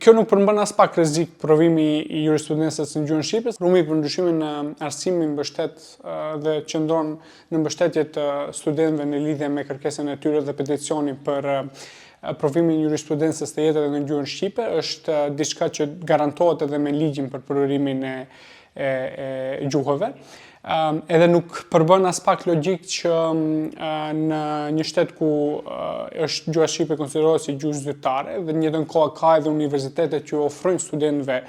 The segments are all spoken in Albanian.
Kjo nuk përmban as pak rrezik provimi i jurisprudencës në gjuhën shqipe. Rumi për ndryshimin në arsimin mbështet dhe qëndron në mbështetje të studentëve në lidhje me kërkesën e tyre dhe peticionin për provimin e jurisprudencës të jetëve në gjuhën shqipe. Është diçka që garantohet edhe me ligjin për përdoриmin e gjuhëve. Edhe nuk përbën as pak logjik që në një shtet ku është gjuha shqipe konsiderohet si gjuhë zyrtare dhe në njëjtën kohë ka edhe universitete që ofrojnë studentëve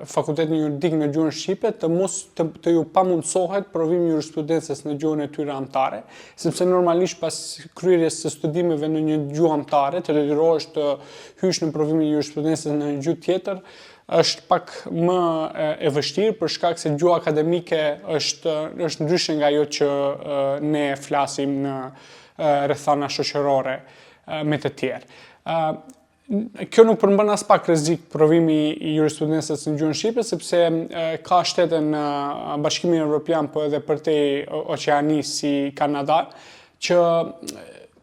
fakultetin juridik në gjuhën shqipe të ju pamundsohet provimi i jurisprudencës në gjuhën e tyre anëtare, sepse normalisht pas kryerjes së studimeve në një gjuhë anëtare të detyrohesh të hysh në provimin e jurisprudencës në një gjuhë tjetër, është pak më e vështirë për shkak se gjuha akademike është ndryshe nga ajo që ne flasim në rrethana shoqërore me të tjerë. Kjo nuk përmban as pak rrezik provimi i jurisprudencës në gjuhën shqipe, sepse ka shtete në Bashkimin Evropian, po edhe përtej oqeanisë si Kanada, që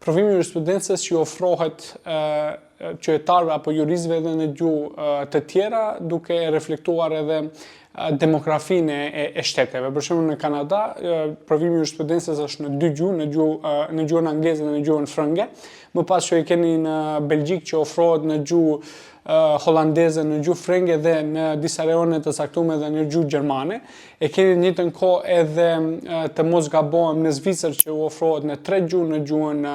provimi i jurisprudencës ju ofrohet qytetarëve apo juristëve edhe në gjuhë të tjera, duke reflektuar edhe demografinë e shteteve. Për shembull në Kanada, provimi i jurisprudencës është në dy gjuhë, në gjuhën angleze dhe në gjuhën frënge. Më pas që e keni në Belgjik që ofrohet në gjuhë holandeze, në gjuhë frënge dhe në disa rajone të caktuara edhe në gjuhë gjermane. E keni në njëjtën kohë edhe të mos gabohem në Zvicër që u ofrohet në tre gjuhë, në gjuhën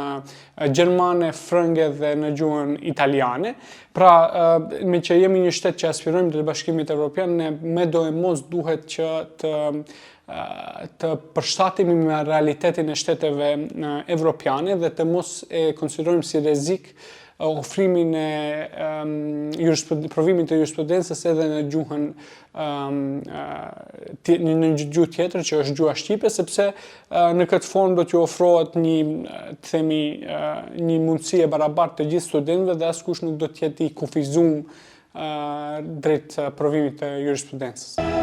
gjermane, frënge dhe në gjuhën italiane. Pra, me që jemi një shtet që aspirojmë të Bashkimit Evropian, me do e mos duhet që të përshtatemi me realitetin e shteteve evropiane dhe të mos e konsiderojmë si rrezik ofrimin e provimit të jurisprudencës edhe në gjuhën në një gjuhë tjetër që është gjuha shqipe, sepse në këtë formë do t'ju ofrohet një mundësi e barabartë të gjithë studentëve dhe askush nuk do t'jetë i kufizuar drejt provimit të jurisprudencës.